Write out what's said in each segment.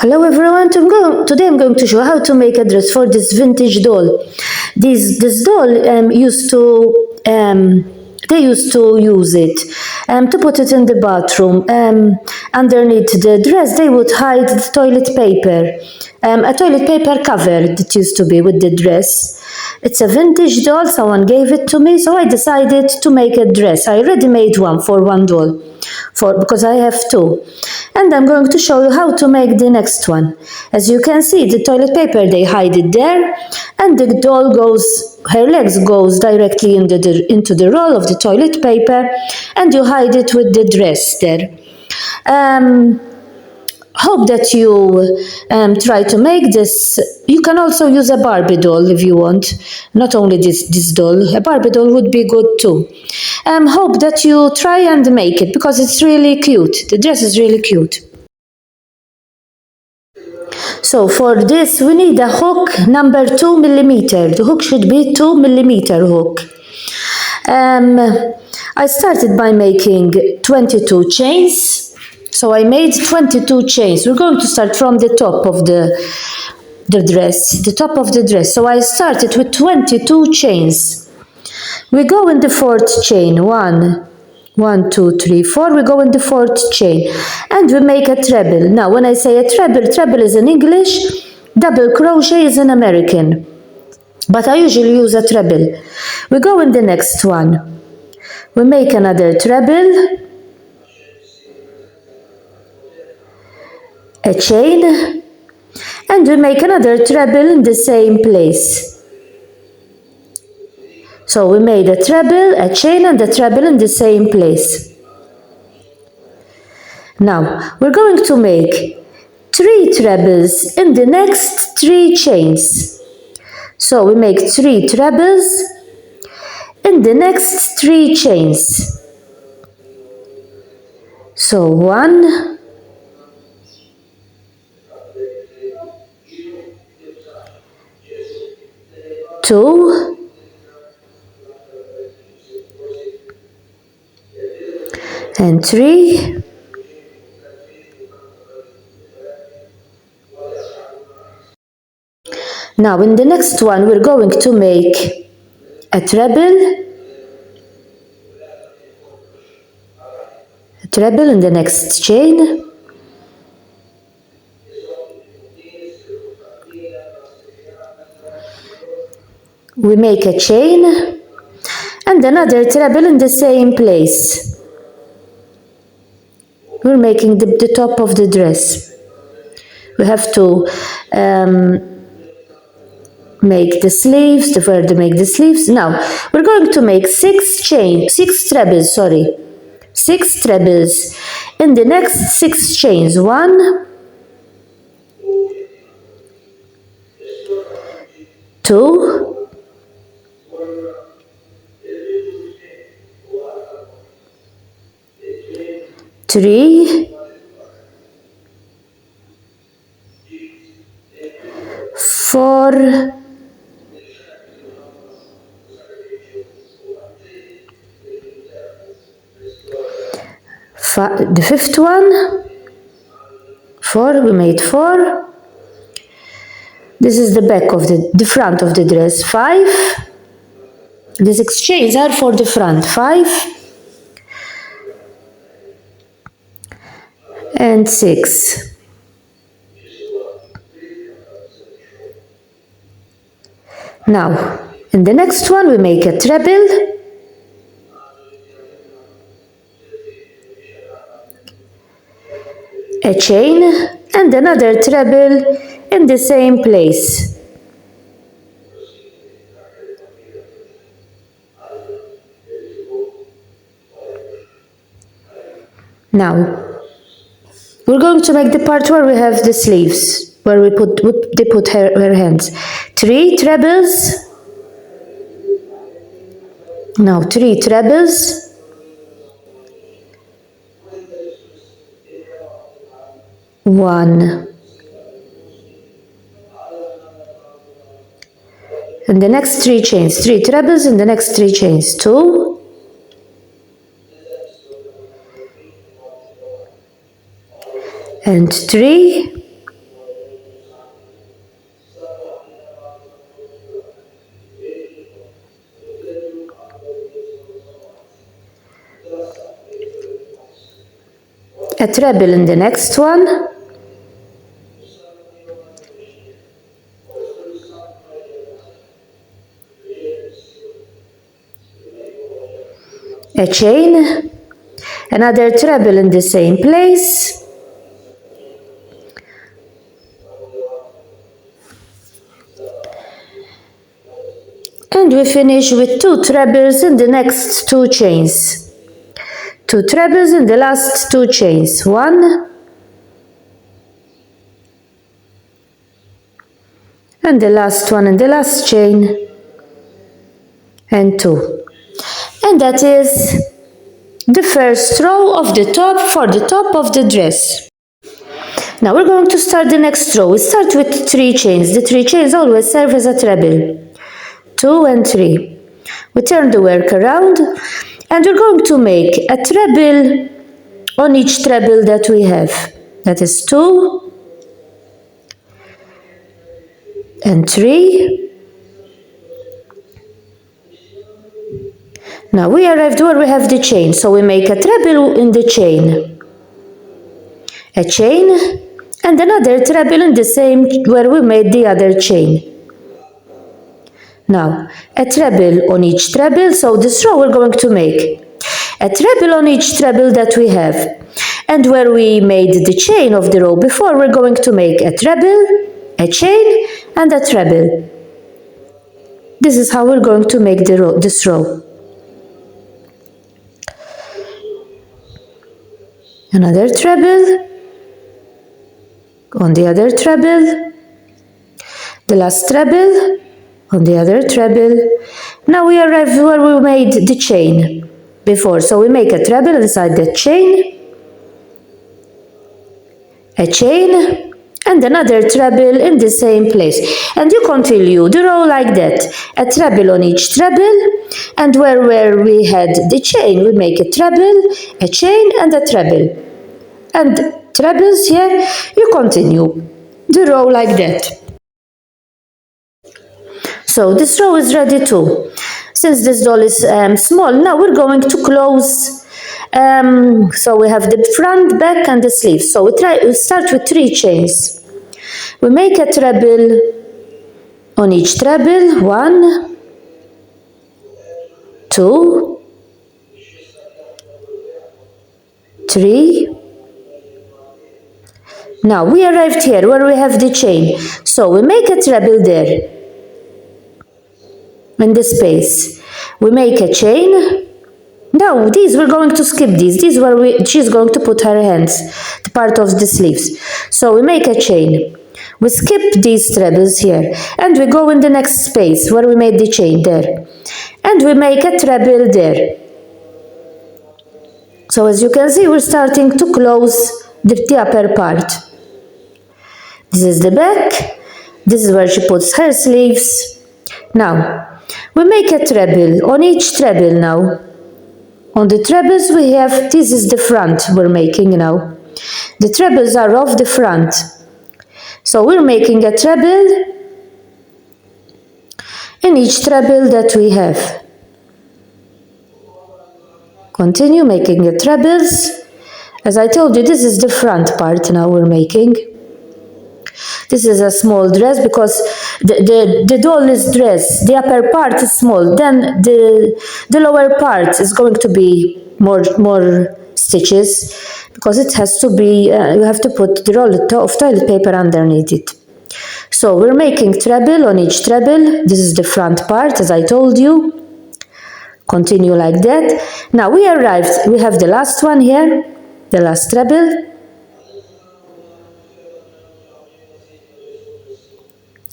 Hello everyone, today I'm going to show how to make a dress for this vintage doll. This doll they used to use it to put it in the bathroom. Underneath the dress they would hide the toilet paper, a toilet paper cover that used to be with the dress. It's a vintage doll, someone gave it to me, so I decided to make a dress. I already made one for one doll, because I have two. And I'm going to show you how to make the next one. As you can see, the toilet paper, they hide it there, and the doll her legs goes directly into the roll of the toilet paper, and you hide it with the dress there. Hope that you try to make this. You can also use a Barbie doll if you want, not only this doll. A Barbie doll would be good too. Hope that you try and make it, because it's really cute. The dress is really cute. So for this we need a hook number 2 millimeter. The hook should be 2 millimeter hook. I started by making 22 chains. So I made 22 chains. We're going to start from the top of the dress. So I started with 22 chains. We go in the fourth chain. 1, 2, 3, 4. We go in the fourth chain, and we make a treble. Now, when I say a treble is in English, double crochet is in American, but I usually use a treble. We go in the next one. We make another treble, a chain, and we make another treble in the same place. So we made a treble, a chain, and a treble in the same place. Now we're going to make 3 trebles in the next 3 chains. So we make 3 trebles in the next 3 chains. So 1, 2, and 3. Now in the next one we're going to make a treble in the next chain, we make a chain and another treble in the same place. We're making the top of the dress. We have to make the sleeves, make the sleeves. Now we're going to make 6 trebles, 6 trebles in the next 6 chains. 1, 2, 3, 4, 5, the fifth one, 4, we made 4. This is the back of the front of the dress. 5. The 6 chains are for the front. 5 and 6. Now in the next one we make a treble, a chain, and another treble in the same place. Now we're going to make the part where we have the sleeves, where they put her hands. 3 trebles. Now 3 trebles. 1. In the next 3 chains, 3 trebles in the next 3 chains. 2, and 3, a treble in the next one, a chain, another treble in the same place, and we finish with 2 trebles in the next 2 chains. 2 trebles in the last 2 chains. 1 and the last one in the last chain, and 2. And that is the first row of the top for the top of the dress. Now we're going to start the next row. We start with 3 chains. The 3 chains always serve as a treble. 2 and 3. We turn the work around and we're going to make a treble on each treble that we have. That is 2 and 3. Now we arrived where we have the chain, so we make a treble in the chain, a chain, and another treble in the same where we made the other chain. Now a treble on each treble, so this row we're going to make a treble on each treble that we have, and where we made the chain of the row before, we're going to make a treble, a chain, and a treble. This is how we're going to make this row. Another treble on the other treble, the last treble on the other treble. Now we arrive where we made the chain before, so we make a treble inside the chain, a chain, and another treble in the same place, and you continue the row like that, a treble on each treble, and where we had the chain we make a treble, a chain, and a treble, and trebles here. You continue the row like that. So this row is ready too. Since this doll is small, now we're going to close. So we have the front, back, and the sleeves. So we start with 3 chains. We make a treble on each treble. 1, 2, 3. Now we arrived here where we have the chain. So we make a treble there in the space. We make a chain. Now these we're going to skip these. These where she's going to put her hands, the part of the sleeves. So we make a chain. We skip these trebles here and we go in the next space where we made the chain there. And we make a treble there. So as you can see, we're starting to close the upper part. This is the back. This is where she puts her sleeves. Now we make a treble on each treble now. On the trebles we have, this is the front we're making now. The trebles are off the front. So we're making a treble in each treble that we have. Continue making the trebles. As I told you, this is the front part now we're making. This is a small dress because the doll is dress. The upper part is small. Then the lower part is going to be more stitches because it has to be, you have to put the roll of toilet paper underneath it. So we're making treble on each treble. This is the front part, as I told you. Continue like that. Now we arrived, we have the last one here, the last treble.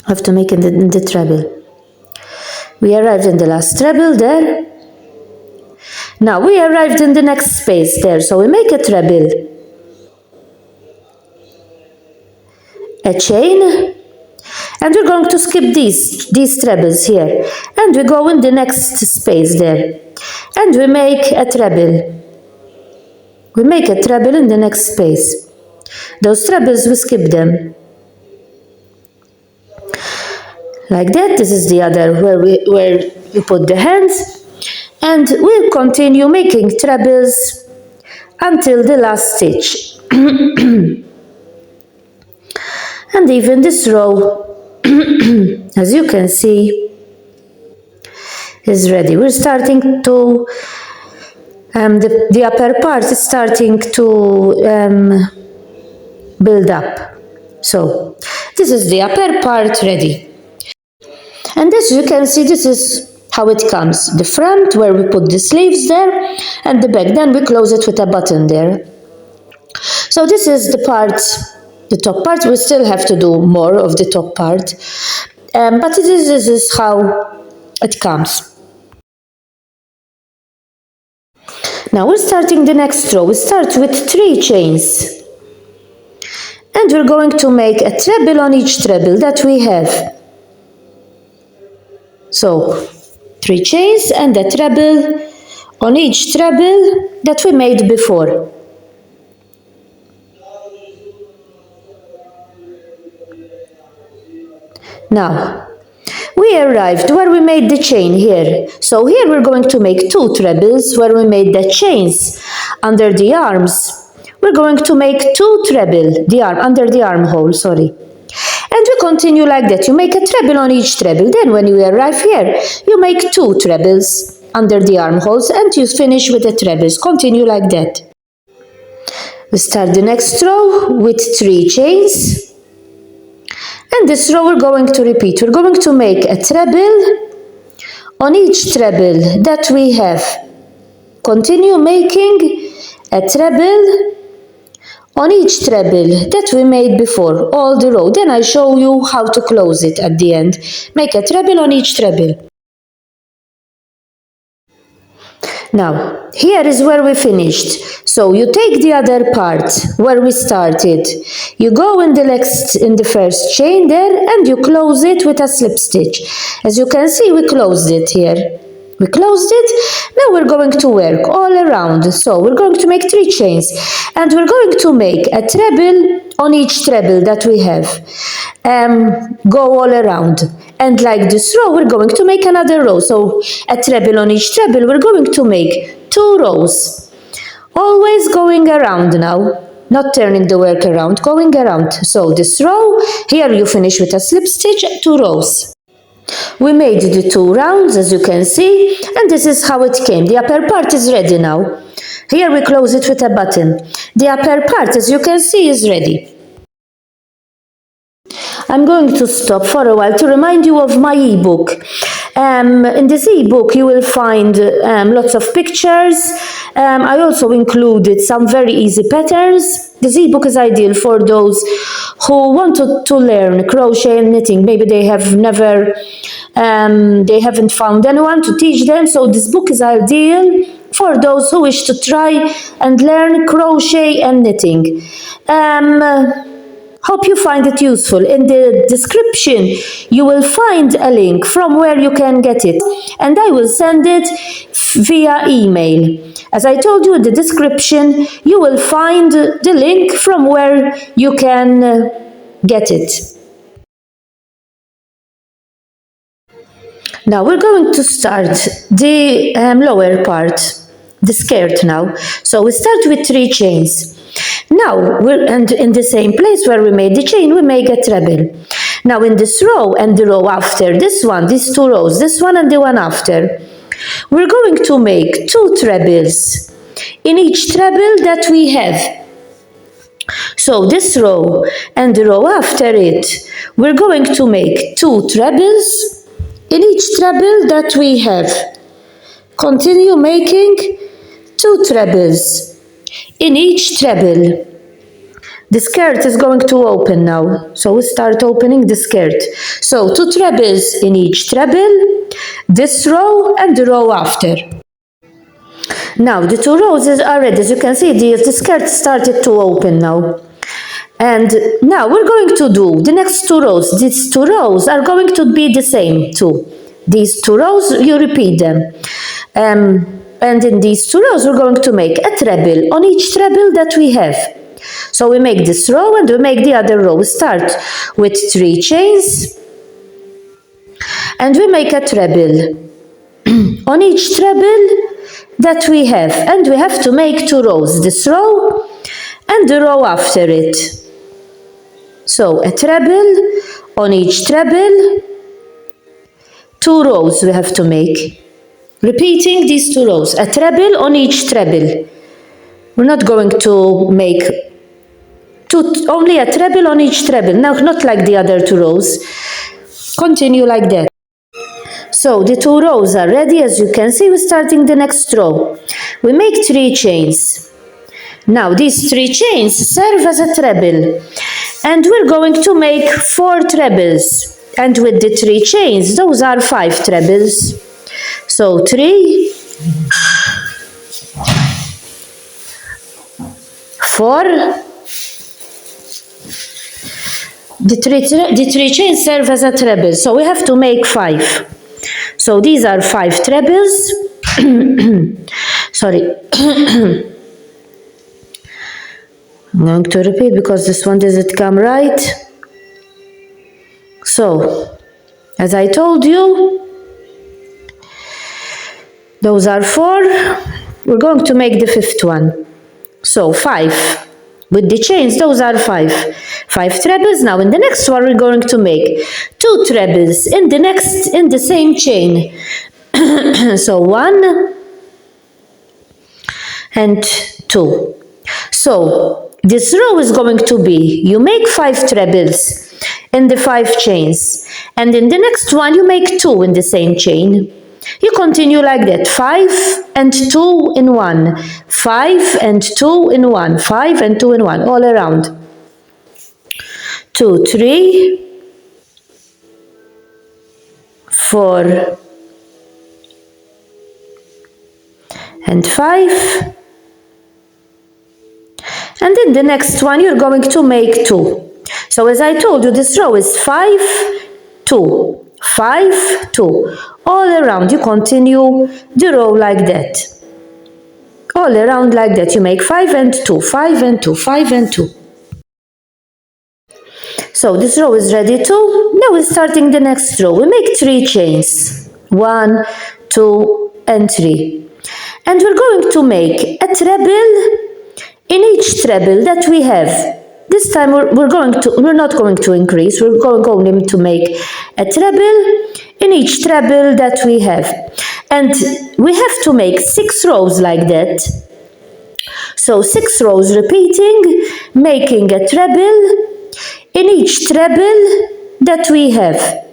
Have to make in the treble. We arrived in the last treble there. Now we arrived in the next space there, so we make a treble, a chain, and we're going to skip these trebles here, and we go in the next space there, and we make a treble. We make a treble in the next space. Those trebles we skip them. Like that. This is the other where we put the hands, and we'll continue making trebles until the last stitch. And even this row, as you can see, is ready. We're starting to, the upper part is starting to build up. So this is the upper part ready. And as you can see, this is how it comes. The front, where we put the sleeves there, and the back. Then we close it with a button there. So this is the part, the top part. We still have to do more of the top part. But this is how it comes. Now we're starting the next row. We start with 3 chains. And we're going to make a treble on each treble that we have. So 3 chains and a treble on each treble that we made before. Now we arrived where we made the chain here. So here we're going to make 2 trebles where we made the chains under the arms. We're going to make 2 treble, under the armhole, sorry. And we continue like that. You make a treble on each treble. Then when you arrive here, you make 2 trebles under the armholes and you finish with the trebles. Continue like that. We start the next row with 3 chains. And this row we're going to repeat. We're going to make a treble on each treble that we have. Continue making a treble on each treble that we made before, all the row. Then I show you how to close it at the end. Make a treble on each treble. Now, here is where we finished. So you take the other part where we started. You go in the first chain there and you close it with a slip stitch. As you can see, we closed it here. We closed it. Now we're going to work all around. So we're going to make 3 chains and we're going to make a treble on each treble that we have. Go all around. And like this row, we're going to make another row. So a treble on each treble, we're going to make 2 rows. Always going around now. Not turning the work around, going around. So this row, here you finish with a slip stitch, 2 rows. We made the 2 rounds, as you can see, and this is how it came. The upper part is ready now. Here we close it with a button. The upper part, as you can see, is ready. I'm going to stop for a while to remind you of my ebook. In this ebook you will find lots of pictures. I also included some very easy patterns. This ebook is ideal for those who want to learn crochet and knitting. Maybe they haven't found anyone to teach them, so this book is ideal for those who wish to try and learn crochet and knitting. Hope you find it useful. In the description you will find a link from where you can get it, and I will send it via email. As I told you in the description, you will find the link from where you can get it. Now we're going to start the lower part, the skirt now. So we start with 3 chains. Now, and in the same place where we made the chain, we make a treble. Now in this row and the row after, this one, these 2 rows, this one and the one after, we're going to make 2 trebles in each treble that we have. So this row and the row after it, we're going to make 2 trebles in each treble that we have. Continue making 2 trebles in each treble. The skirt is going to open now, so we start opening the skirt. So 2 trebles in each treble, this row and the row after. Now the 2 rows are ready. As you can see, the skirt started to open now. And now we're going to do the next 2 rows. These 2 rows are going to be the same too. These 2 rows, you repeat them. And in these 2 rows, we're going to make a treble on each treble that we have. So we make this row and we make the other row. We start with 3 chains and we make a treble on each treble that we have, and we have to make 2 rows, this row and the row after it. So a treble, on each treble, 2 rows we have to make. Repeating these 2 rows, a treble on each treble. We're not going to make only a treble on each treble, now not like the other 2 rows. Continue like that. So the 2 rows are ready. As you can see, we're starting the next row. We make 3 chains. Now these 3 chains serve as a treble, and we're going to make 4 trebles. And with the 3 chains, those are 5 trebles. So 3, 4. The 3 chains serve as a treble, so we have to make 5. So these are 5 trebles. Sorry. I'm going to repeat because this one doesn't come right. So, as I told you, those are 4. We're going to make the 5th one. So 5. With the chains, those are 5. 5 trebles. Now in the next one, we're going to make 2 trebles in the same chain. So 1 and 2. So this row is going to be, you make 5 trebles in the 5 chains, and in the next one you make 2 in the same chain. You continue like that, 5 and 2 in 1, 5 and 2 in 1, 5 and 2 in 1, all around. 2, 3, 4 and 5. And in the next one you're going to make 2. So as I told you, this row is 5, 2, 5, 2. All around you continue the row like that. All around like that. You make 5 and 2, 5 and 2, 5 and 2. So this row is ready too. Now we're starting the next row. We make 3 chains. 1, 2 and 3. And we're going to make a treble in each treble that we have. This time we're not going to increase, we're going only to make a treble in each treble that we have. And we have to make 6 rows like that. So 6 rows repeating, making a treble in each treble that we have.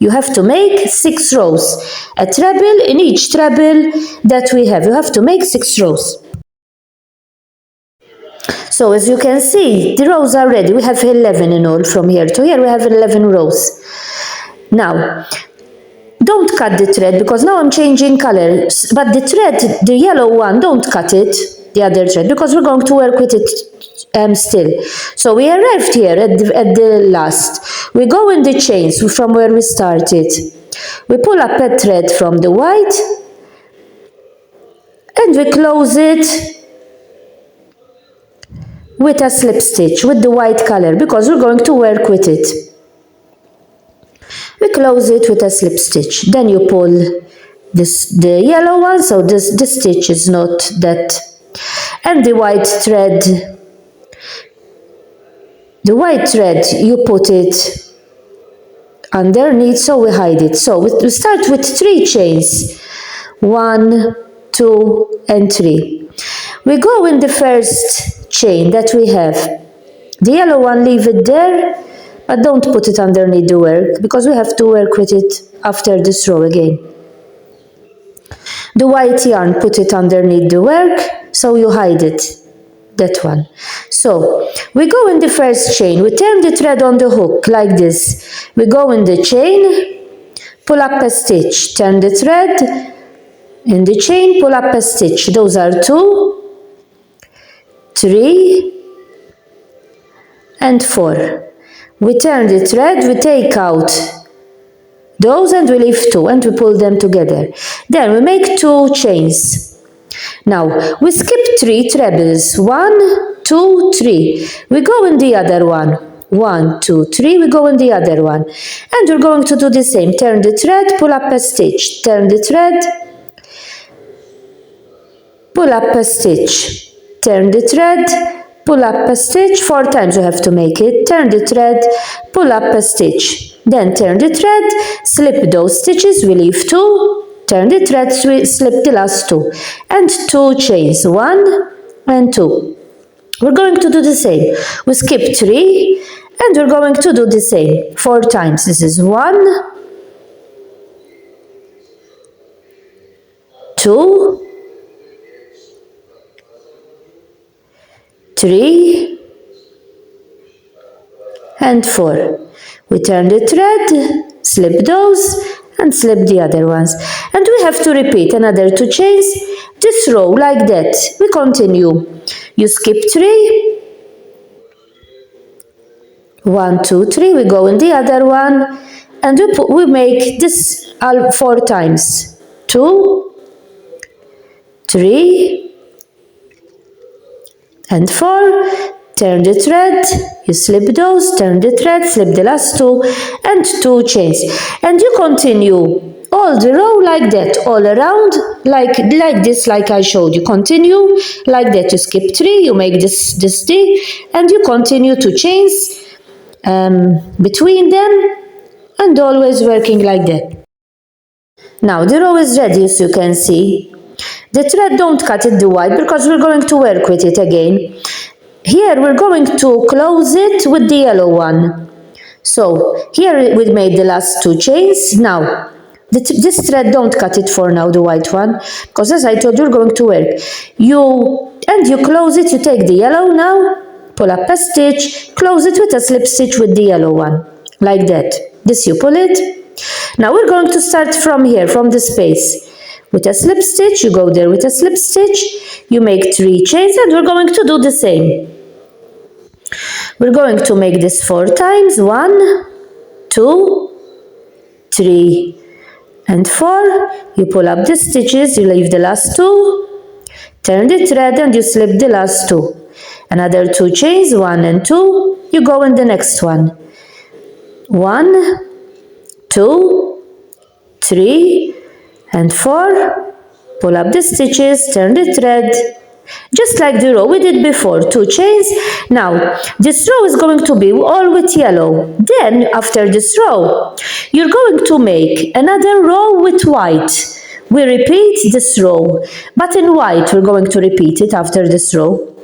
You have to make 6 rows, a treble in each treble that we have. You have to make 6 rows. So as you can see, the rows are ready. We have 11 in all. From here to here we have 11 rows. Now, don't cut the thread because now I'm changing colors. But the thread, the yellow one, don't cut it, the other thread, because we're going to work with it still. So we arrived here at the last. We go in the chains from where we started. We pull up a thread from the white and we close it with a slip stitch with the white color because we're going to work with it. We close it with a slip stitch. Then you pull the yellow one, so the stitch is not that. And the white thread, you put it underneath, so we hide it. So we start with 3 chains. 1, 2 and 3. We go in the first chain that we have. The yellow one, leave it there, but don't put it underneath the work because we have to work with it after this row again. The white yarn, put it underneath the work, so you hide it, that one. So we go in the first chain, we turn the thread on the hook like this. We go in the chain, pull up a stitch, turn the thread in the chain, pull up a stitch. Those are 2, 3 and 4. We turn the thread, we take out those and we leave 2 and we pull them together. Then we make 2 chains. Now we skip 3 trebles. 1, 2, 3. We go in the other one. 1, 2, 3. We go in the other one. And we're going to do the same. Turn the thread, pull up a stitch. Turn the thread, pull up a stitch, turn the thread, pull up a stitch, 4 times you have to make it, turn the thread, pull up a stitch, then turn the thread, slip those stitches, we leave 2, turn the thread, slip the last 2, and 2 chains, 1 and 2. We're going to do the same. We skip 3 and we're going to do the same 4 times. This is 1, 2, 3 and 4. We turn the thread, slip those and slip the other ones. And we have to repeat another 2 chains, this row like that. We continue. You skip 3, 1, 2, 3, we go in the other one, and we make this 4 times. 2, 3, and 4, turn the thread, you slip those, turn the thread, slip the last 2, and 2 chains. And you continue all the row like that, all around, like this, like I showed you. Continue like that. You skip 3, you make this D, and you continue 2 chains between them, and always working like that. Now the row is ready, as you can see. The thread, don't cut it the white because we're going to work with it again. Here we're going to close it with the yellow one. So here we made the last 2 chains. Now this thread, don't cut it for now, the white one, because as I told you, we're going to work. You close it, you take the yellow now, pull up a stitch, close it with a slip stitch with the yellow one, like that. This you pull it. Now we're going to start from here, from the space. With a slip stitch, you go there with a slip stitch, you make 3 chains, and we're going to do the same. We're going to make this 4 times, 1, 2, 3, and 4. You pull up the stitches, you leave the last 2, turn the thread, and you slip the last 2. Another 2 chains, 1 and 2, you go in the next one. 1, 2, 3, and 4, pull up the stitches, turn the thread, just like the row we did before, 2 chains. Now this row is going to be all with yellow. Then after this row, you're going to make another row with white. We repeat this row, but in white. We're going to repeat it after this row.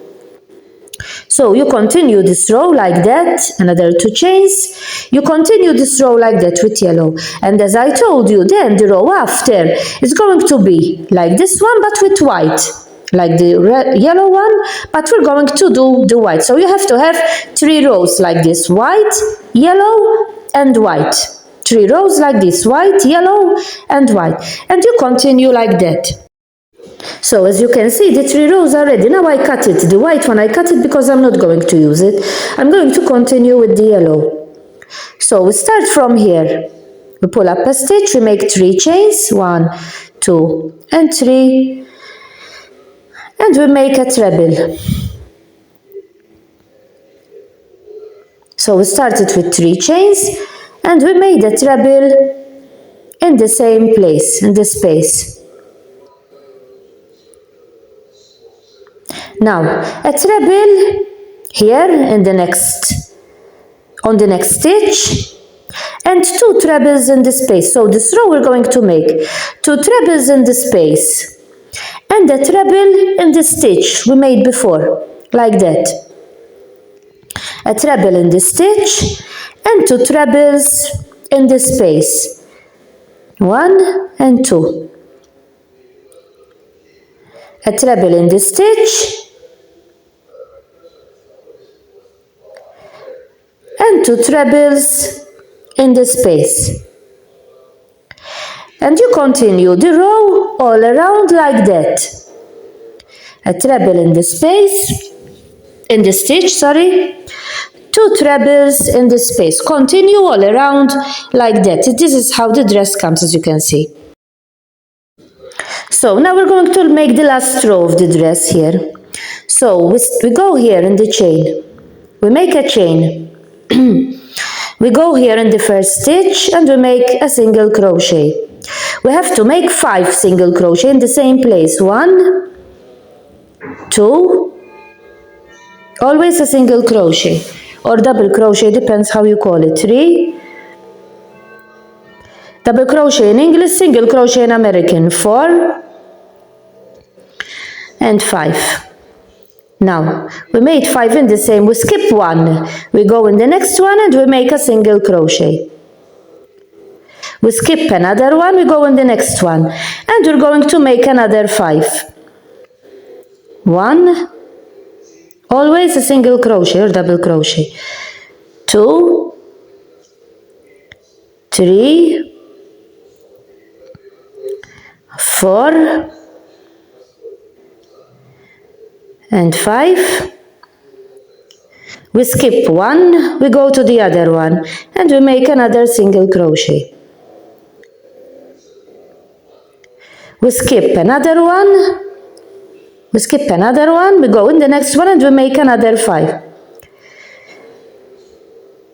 So you continue this row like that, another 2 chains, you continue this row like that with yellow, and as I told you, then the row after is going to be like this one but with white, like the yellow one, but we're going to do the white. So you have to have 3 rows like this, white, yellow and white. 3 rows like this, white, yellow and white, and you continue like that. So as you can see, the 3 rows are ready. Now I cut it. The white one I cut it because I'm not going to use it. I'm going to continue with the yellow. So we start from here. We pull up a stitch, we make 3 chains, 1, 2 and 3, and we make a treble. So we started with 3 chains and we made a treble in the same place, in the space. Now a treble here in the next, on the next stitch, and 2 trebles in the space. So this row we're going to make 2 trebles in the space and a treble in the stitch we made before, like that. A treble in the stitch and 2 trebles in the space, 1 and 2. A treble in the stitch and 2 trebles in the space, and you continue the row all around like that. A treble in the space, in the stitch, sorry, 2 trebles in the space. Continue all around like that. This is how the dress comes, as you can see. So now we're going to make the last row of the dress here. So we go here in the chain, we make a chain. We go here in the first stitch and we make a single crochet. We have to make 5 single crochet in the same place. 1, 2, always a single crochet or double crochet, depends how you call it, 3, double crochet in English, single crochet in American, 4 and 5. Now we made 5 in the same, we skip 1, we go in the next one and we make a single crochet. We skip another one, we go in the next one, and we're going to make another 5. 1, always a single crochet or double crochet, 2, 3, 4 and 5. We skip 1, we go to the other one, and we make another single crochet. We skip another one, we go in the next one and we make another 5.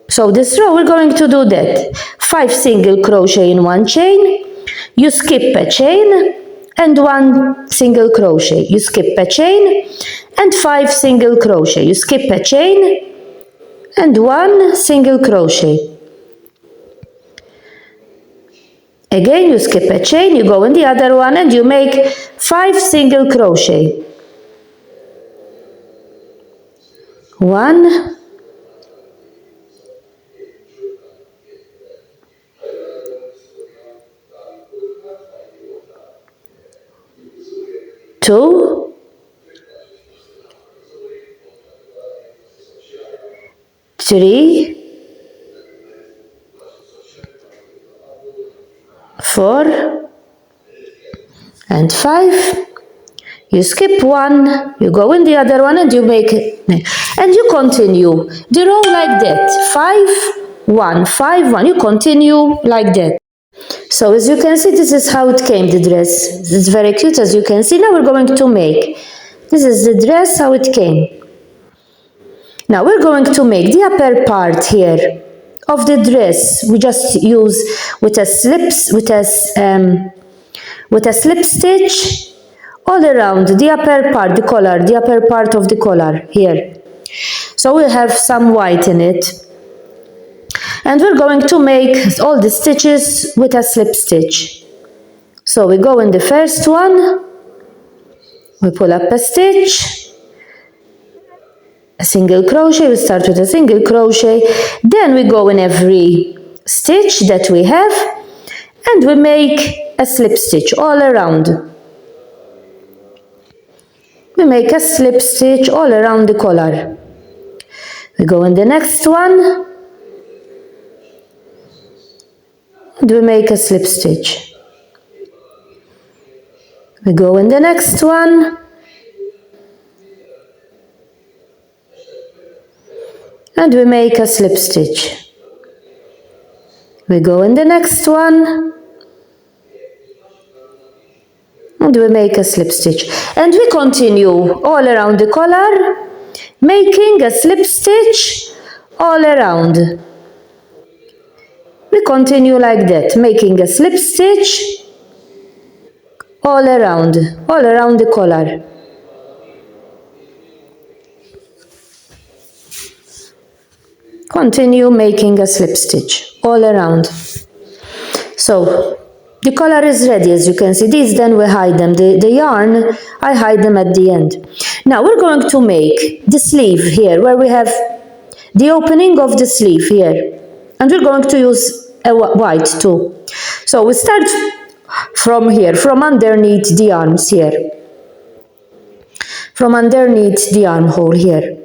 So this row we're going to do that. 5 single crochet in one chain, you skip a chain and 1 single crochet, you skip a chain and 5 single crochet, you skip a chain and 1 single crochet. Again, you skip a chain, you go in the other one and you make 5 single crochet. 1, 2, 3, 4 and 5. You skip 1, you go in the other one and you make it, and you continue the row like that. 5, 1, 5, 1. You continue like that. So as you can see, this is how it came, the dress. It's very cute, as you can see. Now we're going to make. This is the dress, how it came. Now we're going to make the upper part here of the dress. We just use with a slip stitch all around the upper part, the collar, the upper part of the collar here. So we have some white in it. And we're going to make all the stitches with a slip stitch. So we go in the first one, we pull up a stitch, a single crochet, we start with a single crochet, then we go in every stitch that we have and we make a slip stitch all around. We make a slip stitch all around the collar. We go in the next one and we make a slip stitch. We go in the next one and we make a slip stitch. We go in the next one and we make a slip stitch. And we continue all around the collar, making a slip stitch all around. We continue like that, making a slip stitch all around the collar. Continue making a slip stitch all around. So the collar is ready, as you can see. These, then we hide them. The yarn, I hide them at the end. Now we're going to make the sleeve here, where we have the opening of the sleeve here. And we're going to use a white too. So we start from here, from underneath the arms here. From underneath the armhole here.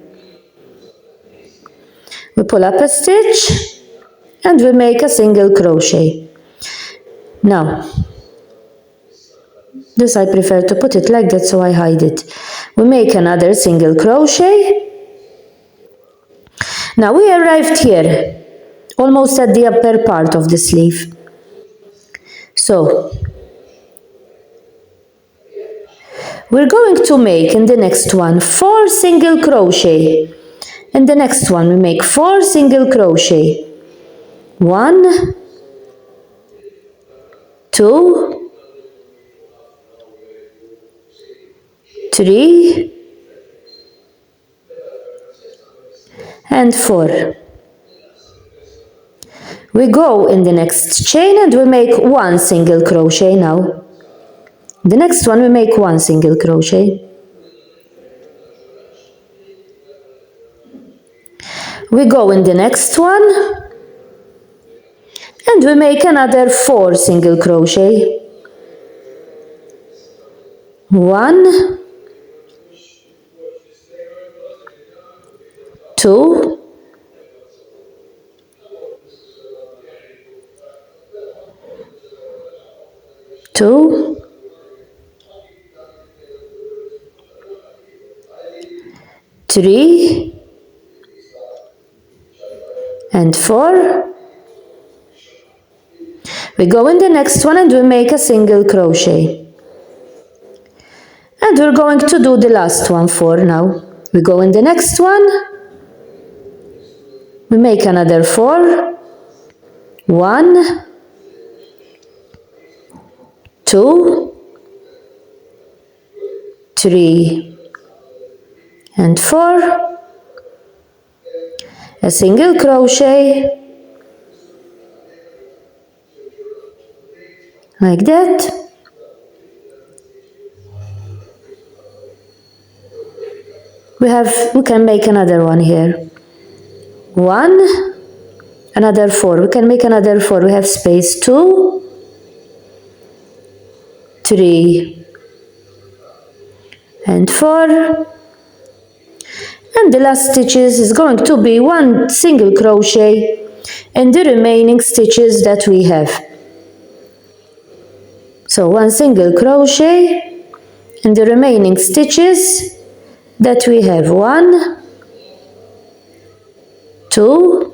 We pull up a stitch and we make a single crochet. Now, this I prefer to put it like that, so I hide it. We make another single crochet. Now we arrived here, almost at the upper part of the sleeve. So, we're going to make in the next one 4 single crochet. In the next one we make 4 single crochet. 1, 2, 3, and 4. We go in the next chain and we make 1 single crochet now. The next one we make 1 single crochet. We go in the next one and we make another 4 single crochet. 1, 2, 2, 3, and 4. We go in the next one and we make a single crochet. And we're going to do the last one, 4 now. We go in the next one, we make another 4, 1, 2, 3, and 4, a single crochet, like that. We can make another one here. 1, another 4. We can make another 4. We have space. 2, 3, and 4. And the last stitches is going to be 1 single crochet in the remaining stitches that we have. So 1 single crochet in the remaining stitches that we have. 1, 2,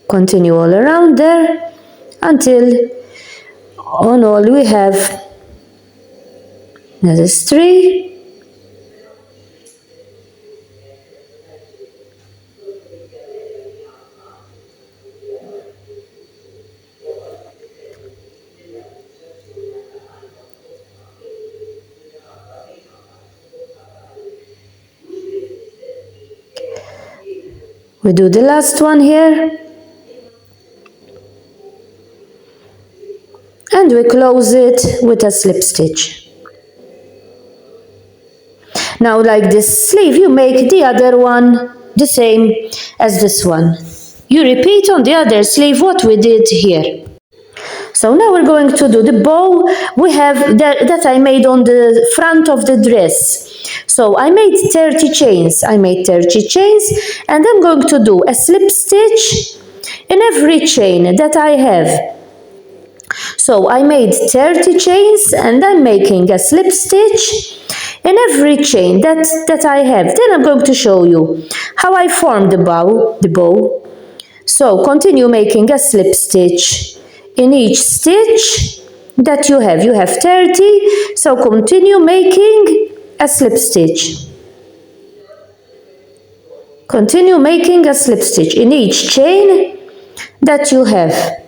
continue all around there until on all we have, that is 3, we do the last one here, and we close it with a slip stitch. Now, like this sleeve, you make the other one the same as this one. You repeat on the other sleeve what we did here. So now we're going to do the bow we have that I made on the front of the dress. So I made 30 chains. I made 30 chains, and I'm going to do a slip stitch in every chain that I have. So I made 30 chains and I'm making a slip stitch in every chain that I have. Then I'm going to show you how I form the bow. So continue making a slip stitch in each stitch that you have. You have 30, so continue making a slip stitch. Continue making a slip stitch in each chain that you have.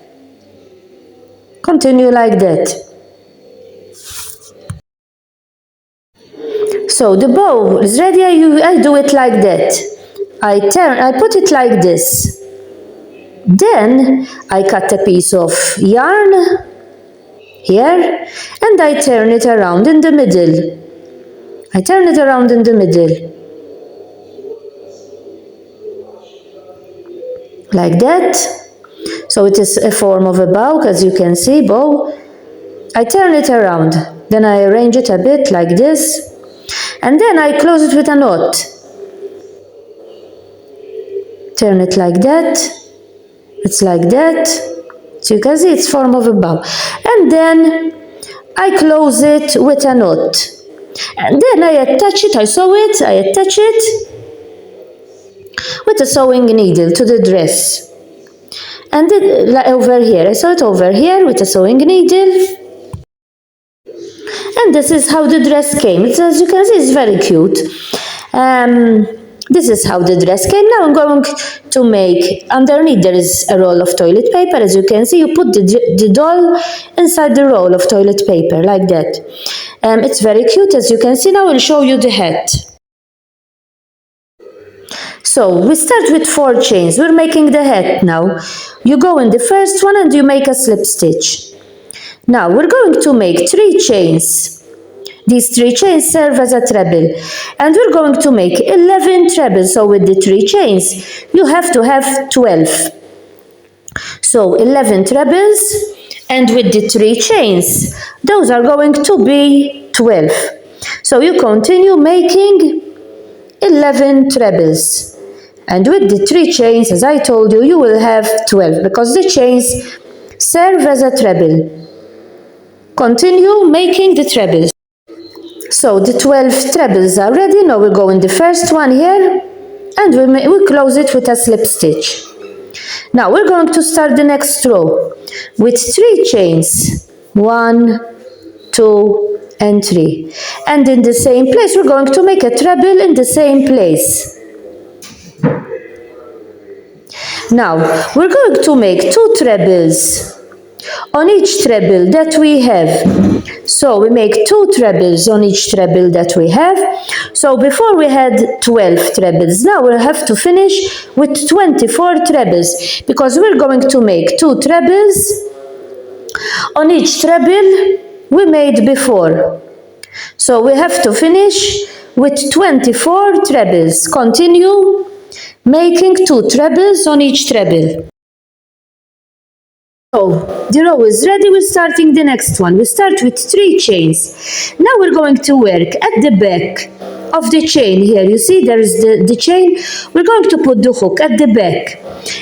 Continue like that. So the bow is ready. I do it like that. I put it like this. Then I cut a piece of yarn here and I turn it around in the middle. I turn it around in the middle. Like that. So it is a form of a bow, as you can see, bow. I turn it around. Then I arrange it a bit like this. And then I close it with a knot. Turn it like that. It's like that. So you can see it's form of a bow. And then I close it with a knot. And then I attach it, I sew it, I attach it with a sewing needle to the dress. And then over here, I sew it over here with a sewing needle. And this is how the dress came. As you can see, it's very cute. This is how the dress came. Now I'm going to make, underneath there is a roll of toilet paper. As you can see, you put the doll inside the roll of toilet paper, like that. It's very cute, as you can see. Now I'll show you the hat. So we start with 4 chains. We're making the hat now. You go in the first one and you make a slip stitch. Now we're going to make 3 chains. These 3 chains serve as a treble, and we're going to make 11 trebles. So with the 3 chains you have to have 12. So 11 trebles, and with the 3 chains those are going to be 12. So you continue making 11 trebles, and with the 3 chains, as I told you, you will have 12 because the chains serve as a treble. Continue making the trebles. So the 12 trebles are ready. Now we go in the first one here and we close it with a slip stitch. Now we're going to start the next row with 3 chains. 1, 2, and 3. And in the same place we're going to make a treble in the same place. Now we're going to make 2 trebles on each treble that we have. So we make 2 trebles on each treble that we have. So before we had 12 trebles, now we'll have to finish with 24 trebles because we're going to make 2 trebles on each treble we made before. So we have to finish with 24 trebles. Continue making 2 trebles on each treble. So the row is ready. We're starting the next one. We start with 3 chains. Now we're going to work at the back of the chain here. You see there is the chain. We're going to put the hook at the back,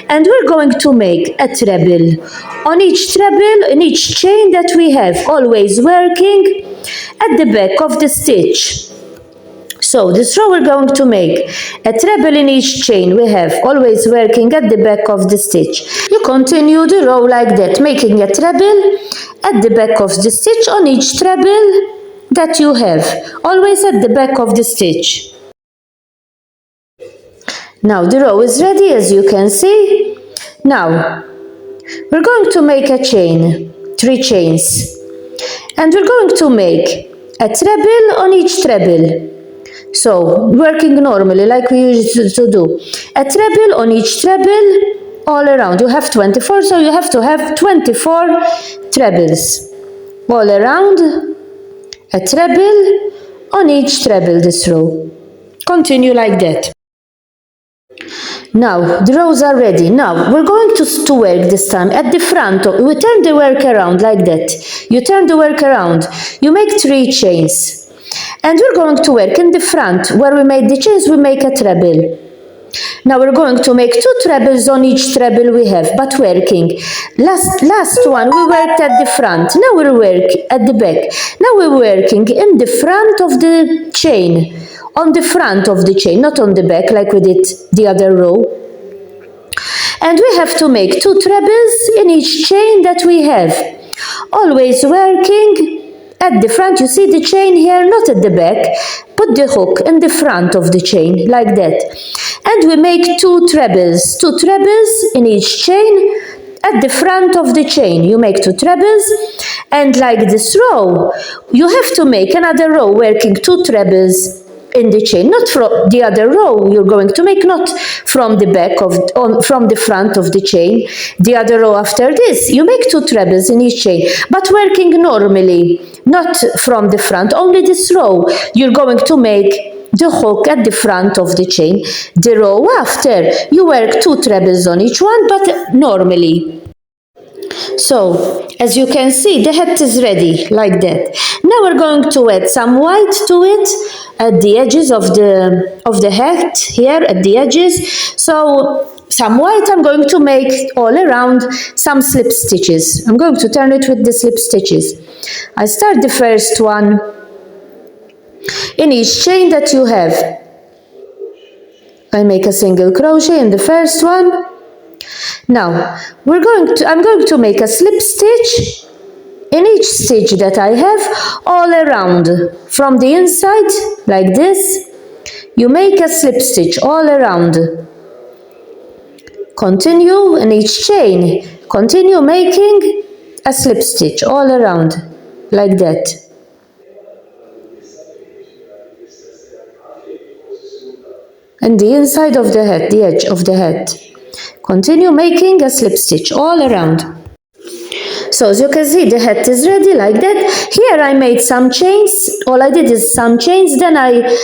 and we're going to make a treble on each treble in each chain that we have, always working at the back of the stitch. So this row we're going to make a treble in each chain we have, always working at the back of the stitch. You continue the row like that, making a treble at the back of the stitch on each treble that you have, always at the back of the stitch. Now the row is ready, as you can see. Now we're going to make a chain, 3 chains, and we're going to make a treble on each treble. So working normally like we used to do, a treble on each treble all around. You have 24, so you have to have 24 trebles all around, a treble on each treble this row. Continue like that. Now the rows are ready. Now we're going to work this time at the front. We turn the work around like that. You turn the work around. You make 3 chains. And we're going to work in the front where we made the chains. We make a treble. Now we're going to make 2 trebles on each treble we have, but working. Last one we worked at the front. Now we'll work at the back. Now we're working in the front of the chain. On the front of the chain, not on the back like we did the other row. And we have to make 2 trebles in each chain that we have, always working at the front. You see the chain here, not at the back. Put the hook in the front of the chain like that, and we make 2 trebles in each chain at the front of the chain. You make 2 trebles, and like this row you have to make another row working 2 trebles in the chain, not from the other row you're going to make, not from the back of from the front of the chain. The other row after this you make 2 trebles in each chain, but working normally, not from the front. Only this row you're going to make the hook at the front of the chain. The row after you work 2 trebles on each one, but normally. So as you can see, the hat is ready like that. Now we're going to add some white to it at the edges of the hat here at the edges. So some white I'm going to make all around some slip stitches. I'm going to turn it with the slip stitches. I start the first one in each chain that you have. I make a single crochet in the first one. Now I'm going to make a slip stitch in each stitch that I have all around. From the inside like this you make a slip stitch all around. Continue in each chain, continue making a slip stitch all around like that. and the inside of the head, the edge of the head. Continue making a slip stitch all around. So as you can see, the hat is ready like that. Here I made some chains. All I did is some chains, then I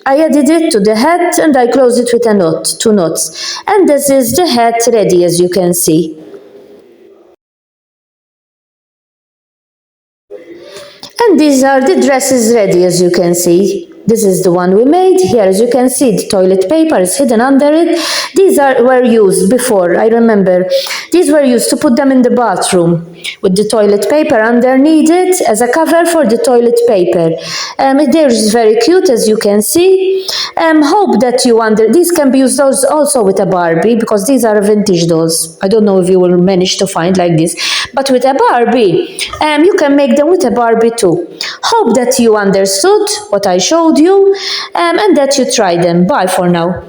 added it to the hat and I closed it with a knot, 2 knots. And this is the hat ready, as you can see. And these are the dresses ready, as you can see. This is the one we made. Here, as you can see, the toilet paper is hidden under it. These were used before, I remember. These were used to put them in the bathroom with the toilet paper underneath it as a cover for the toilet paper. They're very cute, as you can see. Hope that these can be used also with a Barbie, because these are vintage dolls. I don't know if you will manage to find like this, but with a Barbie, you can make them with a Barbie too. Hope that you understood what I showed you, and that you try them. Bye for now.